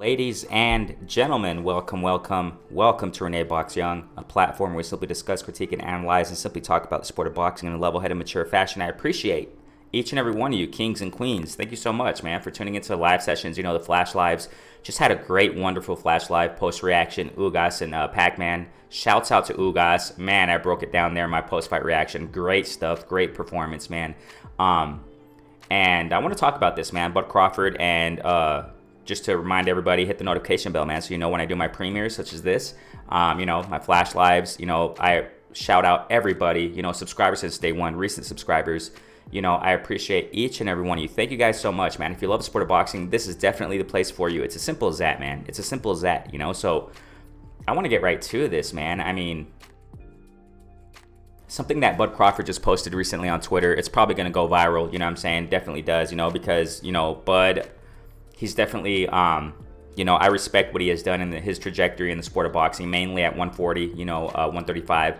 Ladies and gentlemen, welcome to Renee Box Young, a platform where we simply discuss, critique, and analyze, and simply talk about the sport of boxing in a level-headed, mature fashion. I appreciate each and every one of you, kings and queens. Thank you so much, man, for tuning into live sessions. You know, the flash lives. Just had a great, wonderful flash live post-reaction. Ugas and Pac-Man. Shouts out to Ugas. Man, I broke it down there in my post-fight reaction. Great stuff, great performance, man. And I want to talk about this, man. Bud Crawford and just to remind everybody, hit the notification bell, man, so you know when I do my premieres such as this, you know, my flash lives. You know, I shout out everybody, you know, subscribers since day one, recent subscribers. You know, I appreciate each and every one of you. Thank you guys so much, man. If you love the sport of boxing, this is definitely the place for you. It's as simple as that, man. It's as simple as that, you know. So I want to get right to this, man. I mean, something that Bud Crawford just posted recently on Twitter, it's probably going to go viral, you know what I'm saying? Definitely does, you know, because, you know, Bud, he's definitely, you know, I respect what he has done in his trajectory in the sport of boxing, mainly at 140, you know, 135.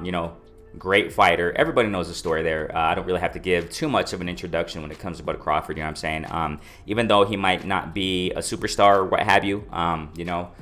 You know, great fighter. Everybody knows the story there. I don't really have to give too much of an introduction when it comes to Bud Crawford, you know what I'm saying? Even though he might not be a superstar or what have you, you know,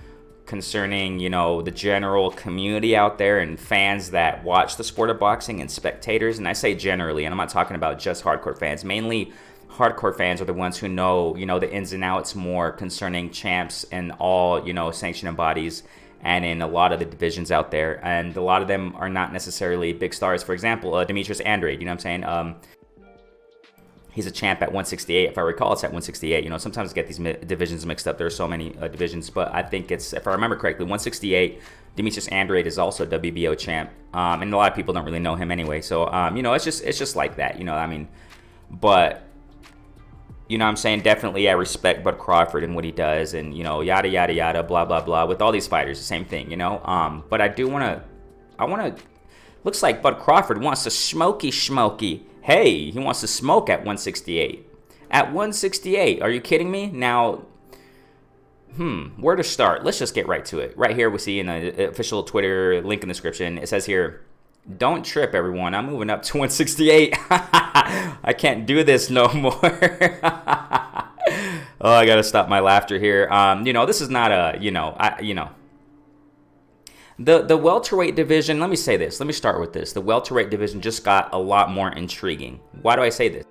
concerning, you know, the general community out there and fans that watch the sport of boxing and spectators, and I say generally, and I'm not talking about just hardcore fans, mainly hardcore fans are the ones who know, you know, the ins and outs more concerning champs and all, you know, sanctioning bodies and in a lot of the divisions out there. And a lot of them are not necessarily big stars. For example, Demetrius Andrade, you know what I'm saying? He's a champ at 168. If I recall, it's at 168. You know, sometimes I get these divisions mixed up. There are so many divisions, but I think it's, if I remember correctly, 168. Demetrius Andrade is also WBO champ. And a lot of people don't really know him anyway. So, you know, it's just like that, you know, I mean, but you know what I'm saying? Definitely I respect Bud Crawford and what he does and, you know, yada, yada, yada, blah, blah, blah. With all these fighters, the same thing, you know? But I do want to, looks like Bud Crawford wants to smoky. Hey, he wants to smoke at 168. At 168, are you kidding me? Now, where to start? Let's just get right to it. Right here we see in the official Twitter link in the description, it says here, don't trip, everyone. I'm moving up to 168. I can't do this no more. Oh, I gotta stop my laughter here. You know, this is not a, you know, the welterweight division. Let me say this. Let me start with this. The welterweight division just got a lot more intriguing. Why do I say this?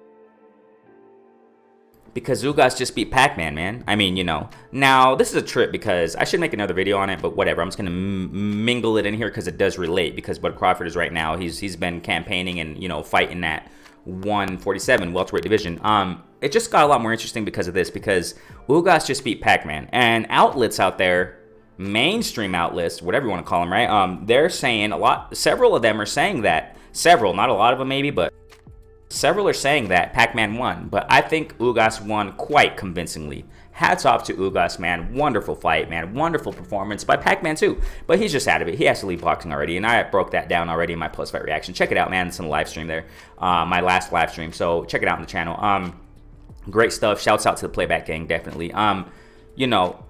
Because Ugas just beat Pac-Man, man. I mean, you know. Now, this is a trip because I should make another video on it, but whatever. I'm just going to mingle it in here because it does relate. Because Bud Crawford is right now, he's been campaigning and, you know, fighting that 147 welterweight division. It just got a lot more interesting because of this. Because Ugas just beat Pac-Man. And outlets out there, mainstream outlets, whatever you want to call them, right? They're saying several of them are saying that. Several, not a lot of them maybe, but several are saying that Pac-Man won, but I think Ugas won quite convincingly. Hats off to Ugas, man. Wonderful fight, man. Wonderful performance by Pac-Man, too. But he's just out of it. He has to leave boxing already, and I broke that down already in my post-fight reaction. Check it out, man. It's in the live stream there. My last live stream, so check it out on the channel. Great stuff. Shouts out to the Playback Gang, definitely. You know,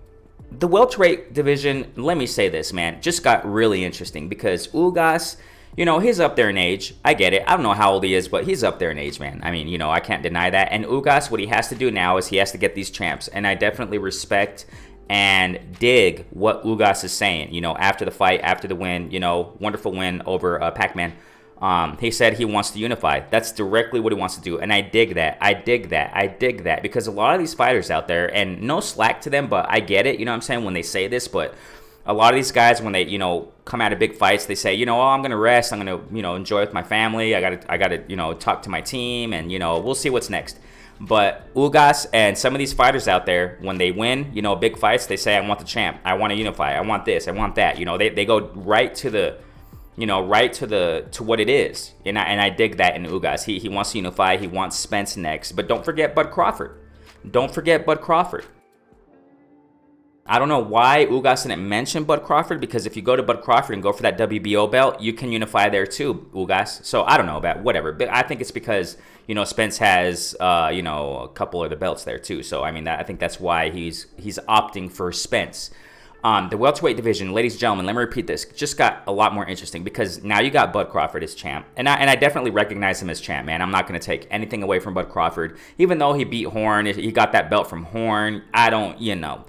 the welterweight division, let me say this, man, just got really interesting because Ugas, you know, he's up there in age. I get it. I don't know how old he is, but he's up there in age, man. I mean, you know, I can't deny that. And Ugas, what he has to do now is he has to get these champs. And I definitely respect and dig what Ugas is saying, you know, after the fight, after the win, you know, wonderful win over Pac-Man. He said he wants to unify. That's directly what he wants to do. And I dig that. I dig that. Because a lot of these fighters out there, and no slack to them, but I get it, you know what I'm saying, when they say this, but a lot of these guys, when they, you know, come out of big fights, they say, you know, oh, I'm going to rest. I'm going to, you know, enjoy with my family. I got to, you know, talk to my team and, you know, we'll see what's next. But Ugas and some of these fighters out there, when they win, you know, big fights, they say, I want the champ. I want to unify. I want this. I want that. You know, they go right to the, you know, right to what it is. And I dig that in Ugas. He wants to unify. He wants Spence next. But don't forget Bud Crawford. Don't forget Bud Crawford. I don't know why Ugas didn't mention Bud Crawford, because if you go to Bud Crawford and go for that WBO belt, you can unify there too, Ugas. So I don't know about whatever, but I think it's because, you know, Spence has, you know, a couple of the belts there too. So I mean, I think that's why he's opting for Spence. The welterweight division, ladies and gentlemen, let me repeat this, just got a lot more interesting because now you got Bud Crawford as champ. And I definitely recognize him as champ, man. I'm not going to take anything away from Bud Crawford. Even though he beat Horn, he got that belt from Horn. I don't,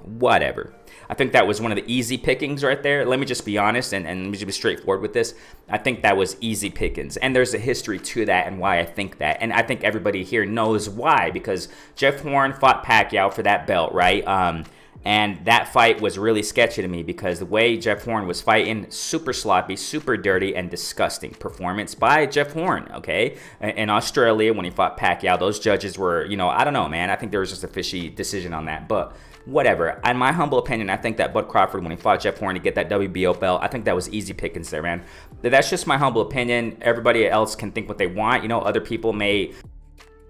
whatever. I think that was one of the easy pickings right there. Let me just be honest and let me just be straightforward with this. I think that was easy pickings. And there's a history to that and why I think that. And I think everybody here knows why, because Jeff Horn fought Pacquiao for that belt, right? And that fight was really sketchy to me because the way Jeff Horn was fighting, super sloppy, super dirty, and disgusting performance by Jeff Horn, okay? In Australia, when he fought Pacquiao, those judges were, I don't know, man. I think there was just a fishy decision on that. But whatever. In my humble opinion, I think that Bud Crawford, when he fought Jeff Horn to get that WBO belt, I think that was easy pickings there, man. That's just my humble opinion. Everybody else can think what they want. Other people may...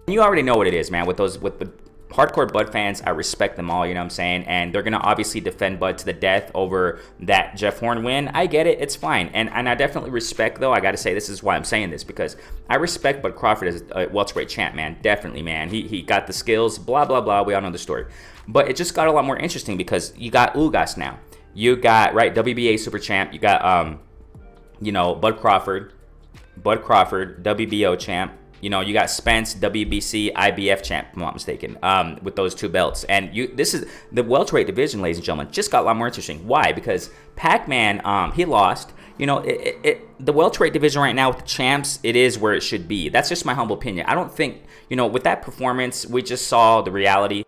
You already know what it is, man, with hardcore Bud fans. I respect them all, you know what I'm saying? And they're going to obviously defend Bud to the death over that Jeff Horn win. I get it. It's fine. And I definitely respect, though, I got to say, this is why I'm saying this, because I respect Bud Crawford as a welterweight champ, man. Definitely, man. He got the skills, blah, blah, blah. We all know the story. But it just got a lot more interesting because you got Ugas now. You got, right, WBA super champ. You got, Bud Crawford, WBO champ. You got Spence, WBC, IBF champ, if I'm not mistaken, with those two belts. And this is the welterweight division, ladies and gentlemen, just got a lot more interesting. Why? Because Pac-Man, he lost. The welterweight division right now with the champs, it is where it should be. That's just my humble opinion. I don't think, with that performance, we just saw the reality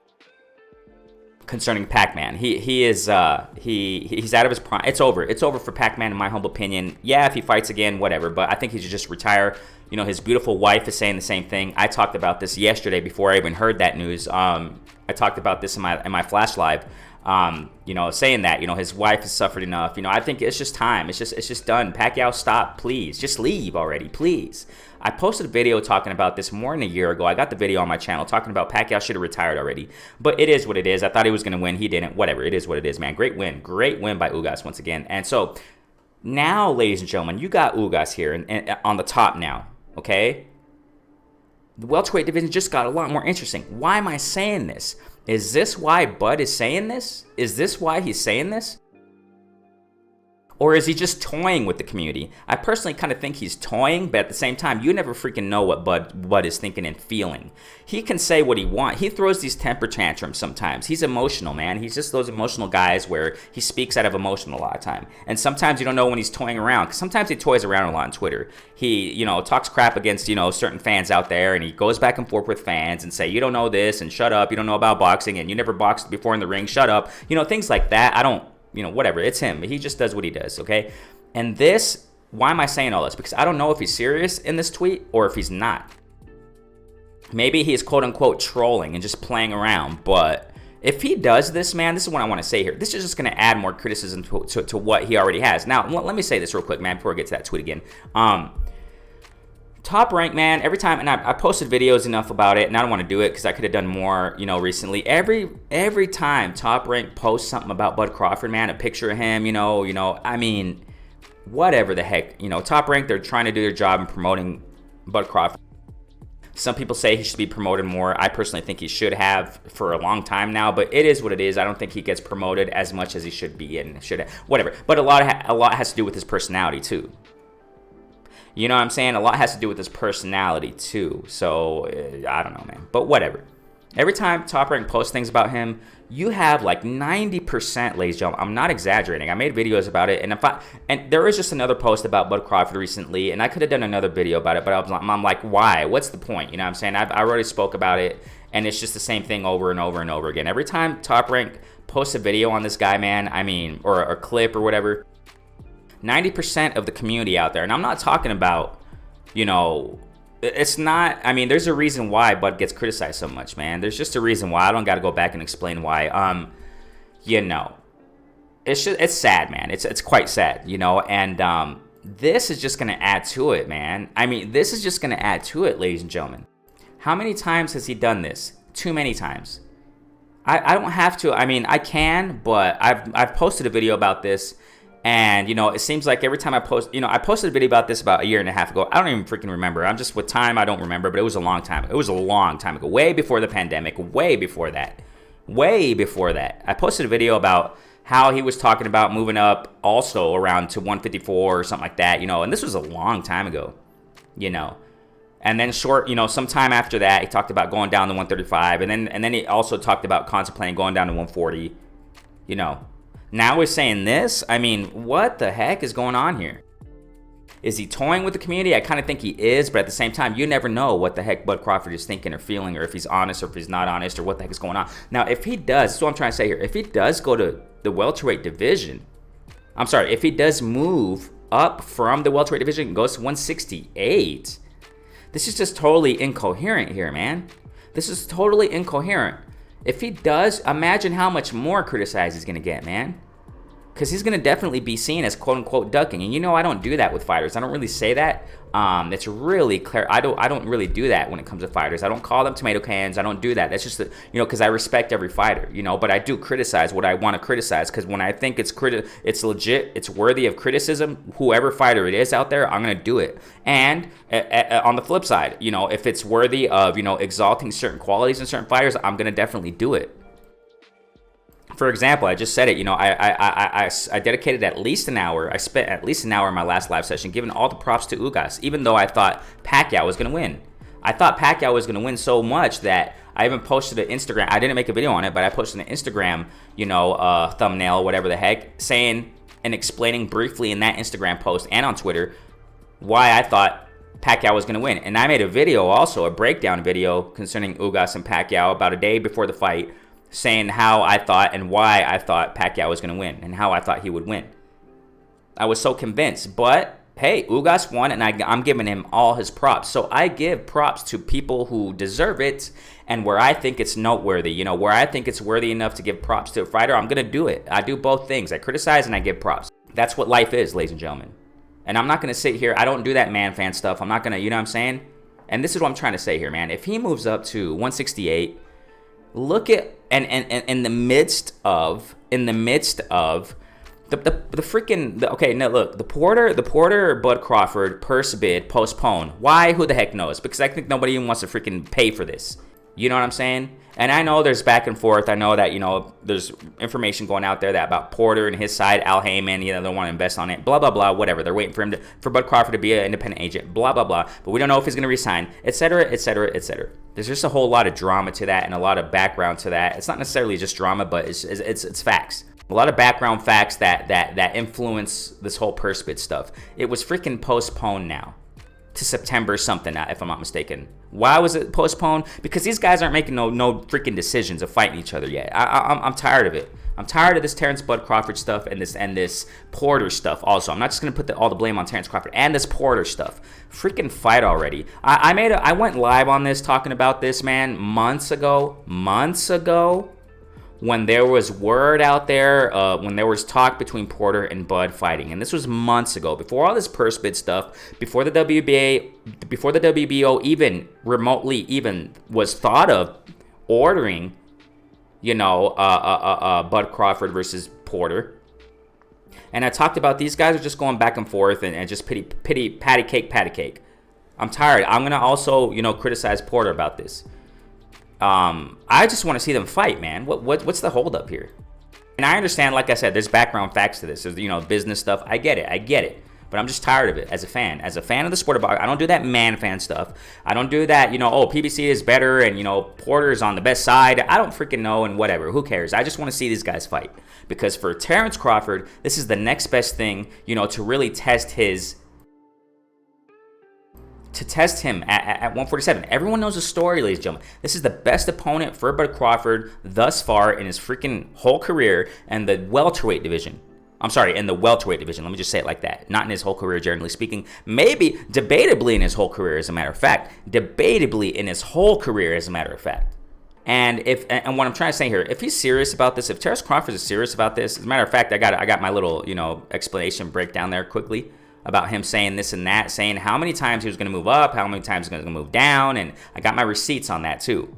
concerning Pac-Man. He's out of his prime. It's over. It's over for Pac-Man, in my humble opinion. Yeah, if he fights again, whatever. But I think he should just retire. His beautiful wife is saying the same thing. I talked about this yesterday before I even heard that news. I talked about this in my flash live. Saying that his wife has suffered enough. I think it's just time. It's just done. Pacquiao, stop, please. Just leave already, please. I posted a video talking about this more than a year ago. I got the video on my channel talking about Pacquiao should have retired already. But it is what it is. I thought he was going to win. He didn't. Whatever. It is what it is, man. Great win. Great win by Ugas once again. And so now, ladies and gentlemen, you got Ugas here and on the top now. Okay? The welterweight division just got a lot more interesting. Why am I saying this? Is this why Bud is saying this? Is this why he's saying this? Or is he just toying with the community? I personally kind of think he's toying, but at the same time, you never freaking know what Bud is thinking and feeling. He can say what he wants. He throws these temper tantrums sometimes. He's emotional, man. He's just those emotional guys where he speaks out of emotion a lot of time. And sometimes you don't know when he's toying around, because sometimes he toys around a lot on Twitter. He, talks crap against, certain fans out there, and he goes back and forth with fans and say, you don't know this, and shut up, you don't know about boxing, and you never boxed before in the ring, shut up. Things like that. I don't... whatever, it's him. He just does what he does, okay? And this, why am I saying all this? Because I don't know if he's serious in this tweet or if he's not. Maybe he's quote-unquote trolling and just playing around, but if he does this, man, this is what I want to say here. This is just going to add more criticism to what he already has. Now, let me say this real quick, man, before I get to that tweet again. Top Rank, man, every time, and I posted videos enough about it, and I don't want to do it because I could have done more, recently. Every time Top Rank posts something about Bud Crawford, man, a picture of him, I mean, whatever the heck, Top Rank, they're trying to do their job in promoting Bud Crawford. Some people say he should be promoted more. I personally think he should have for a long time now, but it is what it is. I don't think he gets promoted as much as he should be and should have, whatever. But a lot has to do with his personality too. You know what I'm saying? A lot has to do with his personality, too. So, I don't know, man. But whatever. Every time Top Rank posts things about him, you have like 90%, ladies and gentlemen. I'm not exaggerating. I made videos about it. And there was just another post about Bud Crawford recently. And I could have done another video about it. But I'm like, why? What's the point? You know what I'm saying? I already spoke about it. And it's just the same thing over and over and over again. Every time Top Rank posts a video on this guy, man, I mean, or a clip or whatever, 90% of the community out there, and I'm not talking about, it's not, I mean, there's a reason why Bud gets criticized so much, man. There's just a reason why. I don't got to go back and explain why. It's sad, man. It's quite sad, and this is just going to add to it, man. I mean, this is just going to add to it, ladies and gentlemen. How many times has he done this? Too many times. I don't have to. I mean, I can, but I've posted a video about this. And, it seems like every time I post, I posted a video about this about a year and a half ago. I don't even freaking remember. I'm just with time, I don't remember, but it was a long time. It was a long time ago, way before the pandemic, way before that. I posted a video about how he was talking about moving up also around to 154 or something like that, and this was a long time ago, And then sometime after that, he talked about going down to 135, and then he also talked about contemplating going down to 140, Now we're saying this. I mean, what the heck is going on here? Is he toying with the community? I kind of think he is, but at the same time, you never know what the heck Bud Crawford is thinking or feeling, or if he's honest or if he's not honest, or what the heck is going on. Now, if he does, that's what I'm trying to say here. If he does go to the welterweight division, if he does move up from the welterweight division and goes to 168, this is just totally incoherent here, man. This is totally incoherent. If he does, imagine how much more criticized he's going to get, man. Because he's going to definitely be seen as quote-unquote ducking. And I don't do that with fighters. I don't really say that. It's really clear. I don't really do that when it comes to fighters. I don't call them tomato cans. I don't do that. That's just, because I respect every fighter, But I do criticize what I want to criticize. Because when I think it's legit, it's worthy of criticism, whoever fighter it is out there, I'm going to do it. And on the flip side, if it's worthy of, exalting certain qualities in certain fighters, I'm going to definitely do it. For example, I just said it, I dedicated at least an hour. I spent at least an hour in my last live session giving all the props to Ugas, even though I thought Pacquiao was going to win. I thought Pacquiao was going to win so much that I even posted an Instagram. I didn't make a video on it, but I posted an Instagram, thumbnail, whatever the heck, saying and explaining briefly in that Instagram post and on Twitter why I thought Pacquiao was going to win. And I made a video also, a breakdown video concerning Ugas and Pacquiao about a day before the fight, saying how I thought and why I thought Pacquiao was going to win and how I thought he would win. I was so convinced, but hey, Ugas won, and I'm giving him all his props. So I give props to people who deserve it, and where I think it's noteworthy, where I think it's worthy enough to give props to a fighter, I'm going to do it. I do both things. I criticize and I give props. That's what life is, ladies and gentlemen. And I'm not going to sit here. I don't do that man fan stuff. I'm not going to, you know what I'm saying? And this is what I'm trying to say here, man. If he moves up to 168, look at, and in the midst of the freaking, okay, no, look, the Porter Bud Crawford purse bid postponed. Why? Who the heck knows? Because I think nobody even wants to freaking pay for this. You know what I'm saying? And I know there's back and forth. I know that, there's information going out there that about Porter and his side, Al Heyman, they don't want to invest on it, blah, blah, blah, whatever. They're waiting for Bud Crawford to be an independent agent, blah, blah, blah. But we don't know if he's going to resign, et cetera, et cetera, et cetera. There's just a whole lot of drama to that and a lot of background to that. It's not necessarily just drama, but it's facts. A lot of background facts that influence this whole purse bid stuff. It was freaking postponed now to September something, if I'm not mistaken. Why was it postponed? Because these guys aren't making no freaking decisions of fighting each other yet. I'm tired of it. I'm tired of this Terrence Bud Crawford stuff and this Porter stuff also. I'm not just going to put all the blame on Terrence Crawford and this Porter stuff. Freaking fight already. I went live on this talking about this, man, months ago, when there was word out there, when there was talk between Porter and Bud fighting. And this was months ago, before all this purse bid stuff, before the WBO even remotely even was thought of ordering, Bud Crawford versus Porter. And I talked about these guys are just going back and forth and just patty cake. I'm tired. I'm going to also, criticize Porter about this. I just want to see them fight, man. What's the holdup here? And I understand, like I said, there's background facts to this. There's, business stuff. I get it. But I'm just tired of it as a fan. As a fan of the sport of boxing, I don't do that man fan stuff. I don't do that, PBC is better and, Porter's on the best side. I don't freaking know and whatever. Who cares? I just want to see these guys fight. Because for Terrence Crawford, this is the next best thing, to really test him at 147. Everyone knows the story, ladies and gentlemen. This is the best opponent for Bud Crawford thus far in his freaking whole career in the welterweight division. I'm sorry, in the welterweight division. Let me just say it like that. Not in his whole career, generally speaking. Maybe, debatably in his whole career, as a matter of fact. And what I'm trying to say here, if he's serious about this, if Terrence Crawford is serious about this, as a matter of fact, I got my little, explanation breakdown there quickly about him saying this and that, saying how many times he was going to move up, how many times he was going to move down, and I got my receipts on that too.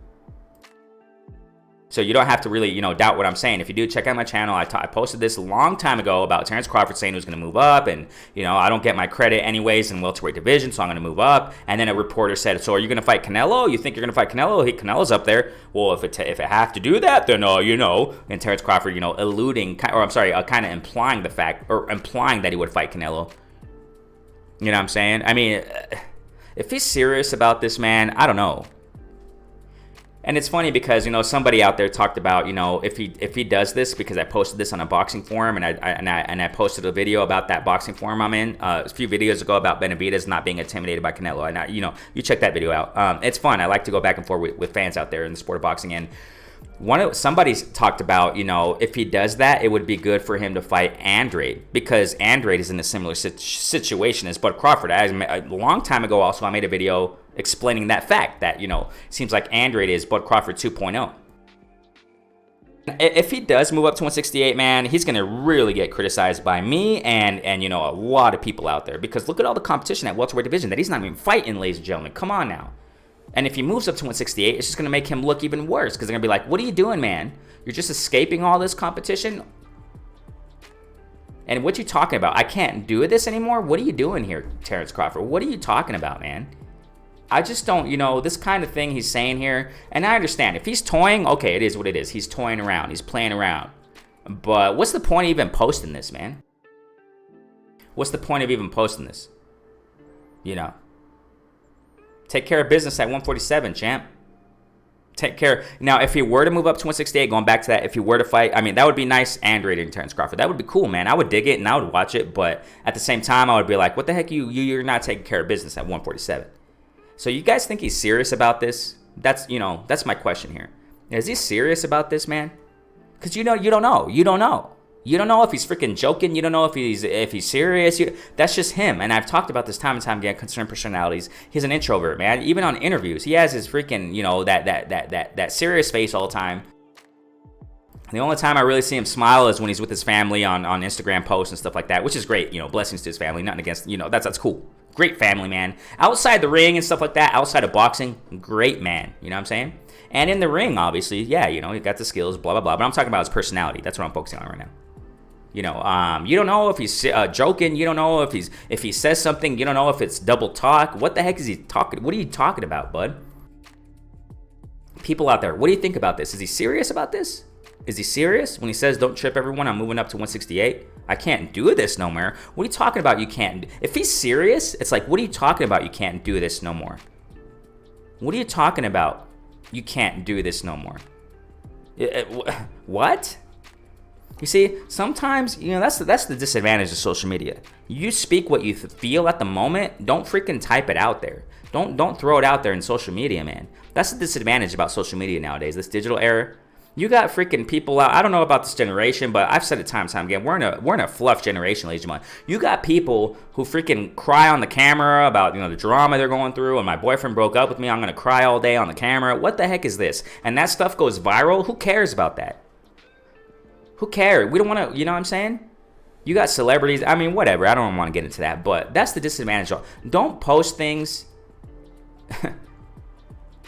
So you don't have to really, doubt what I'm saying. If you do, check out my channel. I posted this a long time ago about Terrence Crawford saying he was going to move up. And, I don't get my credit anyways in welterweight division, so I'm going to move up. And then a reporter said, so are you going to fight Canelo? You think you're going to fight Canelo? Hey, Canelo's up there. Well, if I have to do that, then, and Terrence Crawford, alluding, or I'm sorry, kind of implying the fact, or implying that he would fight Canelo. You know what I'm saying? I mean, if he's serious about this, man, I don't know. And it's funny because, somebody out there talked about, if he does this, because I posted this on a boxing forum, and I posted a video about that boxing forum I'm in a few videos ago about Benavidez not being intimidated by Canelo. And you check that video out. It's fun. I like to go back and forth with fans out there in the sport of boxing. And somebody's talked about, if he does that, it would be good for him to fight Andrade, because Andrade is in a similar situation as Bud Crawford. A long time ago, also, I made a video explaining that fact that, seems like Andrade is Bud Crawford 2.0. If he does move up to 168, man, he's going to really get criticized by me and a lot of people out there, because look at all the competition at welterweight division that he's not even fighting, ladies and gentlemen. Come on now. And if he moves up to 168, it's just going to make him look even worse, because they're going to be like, what are you doing, man? You're just escaping all this competition? And what you talking about? I can't do this anymore? What are you doing here, Terrence Crawford? What are you talking about, man? I just don't, this kind of thing he's saying here. And I understand. If he's toying, okay, it is what it is. He's toying around. He's playing around. But what's the point of even posting this, man? What's the point of even posting this? Take care of business at 147, champ. Take care. Now, if he were to move up to 168, going back to that, if he were to fight, I mean, that would be nice, Andrade and Terrence Crawford. That would be cool, man. I would dig it, and I would watch it. But at the same time, I would be like, what the heck, you're not taking care of business at 147. So you guys think he's serious about this? That's my question here. Is he serious about this, man? Because you don't know. You don't know. You don't know if he's freaking joking. You don't know if he's serious. That's just him. And I've talked about this time and time again. Concerned personalities. He's an introvert, man. Even on interviews, he has his freaking that serious face all the time. The only time I really see him smile is when he's with his family on Instagram posts and stuff like that, which is great. Blessings to his family. Nothing against. That's cool. Great family, man. Outside the ring and stuff like that, outside of boxing, great man. You know what I'm saying? And in the ring, obviously, yeah, he got the skills, blah, blah, blah. But I'm talking about his personality. That's what I'm focusing on right now. You don't know if he's joking. You don't know if he says something. You don't know if it's double talk. What the heck is he talking? What are you talking about, bud? People out there, what do you think about this? Is he serious about this? Is he serious when he says, don't trip everyone, I'm moving up to 168? I can't do this no more. What are you talking about? You can't. If he's serious, it's like, what are you talking about? You can't do this no more. What are you talking about? You can't do this no more. What? You see, sometimes, that's the disadvantage of social media. You speak what you feel at the moment. Don't freaking type it out there. Don't throw it out there in social media, man. That's the disadvantage about social media nowadays, this digital era. You got freaking people out. I don't know about this generation, but I've said it time and time again. We're in a fluff generation, ladies and gentlemen. You got people who freaking cry on the camera about the drama they're going through. And my boyfriend broke up with me. I'm gonna cry all day on the camera. What the heck is this? And that stuff goes viral. Who cares about that? Who cares? We don't want to. You know what I'm saying? You got celebrities. I mean, whatever. I don't want to get into that, but that's the disadvantage. Don't post things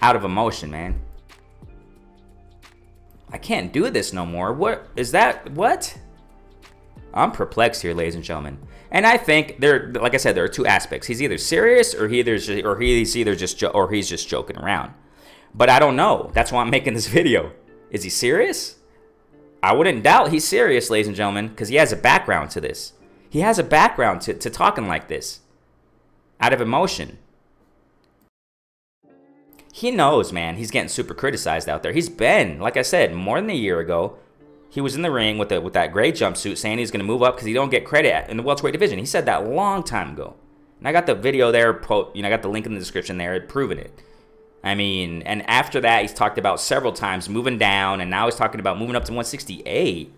out of emotion, man. I can't do this no more. What is that? What? I'm perplexed here, ladies and gentlemen. And I think like I said, there are two aspects. He's either serious or he's just joking around. But I don't know. That's why I'm making this video. Is he serious? I wouldn't doubt he's serious, ladies and gentlemen, because he has a background to this. He has a background to talking like this out of emotion. He knows, man, he's getting super criticized out there. He's been, like I said, more than a year ago, he was in the ring with that gray jumpsuit saying he's going to move up because he don't get credit in the welterweight division. He said that a long time ago. And I got the video there, I got the link in the description there, proving it. I mean, and after that, he's talked about several times moving down, and now he's talking about moving up to 168.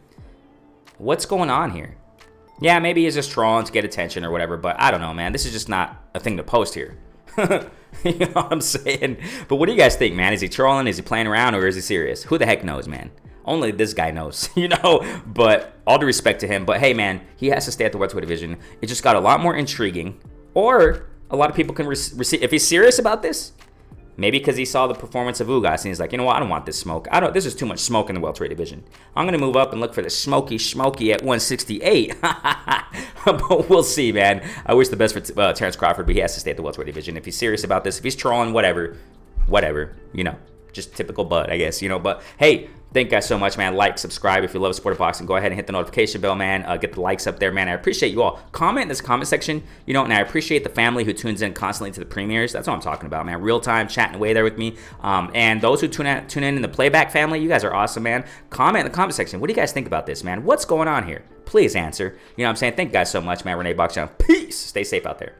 What's going on here? Yeah, maybe he's just trolling to get attention or whatever, but I don't know, man. This is just not a thing to post here. You know what I'm saying? But what do you guys think, man? Is he trolling? Is he playing around? Or is he serious? Who the heck knows, man? Only this guy knows, But all due respect to him. But hey, man, he has to stay at the welterweight division. It just got a lot more intriguing. Or a lot of people can receive. If he's serious about this, Maybe because he saw the performance of Ugas and he's like, you know what, I don't want this smoke. This is too much smoke in the welterweight division. I'm going to move up and look for the smoky at 168. But we'll see, man. I wish the best for Terrence Crawford, but he has to stay at the welterweight division. If he's serious about this, if he's trolling, whatever, you know. Just typical Bud, I guess, you know. But hey, thank you guys so much, man. Like, subscribe if you love sport boxing. Go ahead and hit the notification bell, man. Get the likes up there, man. I appreciate you all. Comment in this comment section, you know, and I appreciate the family who tunes in constantly to the premieres. That's what I'm talking about, man. Real time chatting away there with me. And those who tune in the playback family, you guys are awesome, man. Comment in the comment section. What do you guys think about this, man? What's going on here? Please answer. You know what I'm saying? Thank you guys so much, man. Renee Box Channel. Peace. Stay safe out there.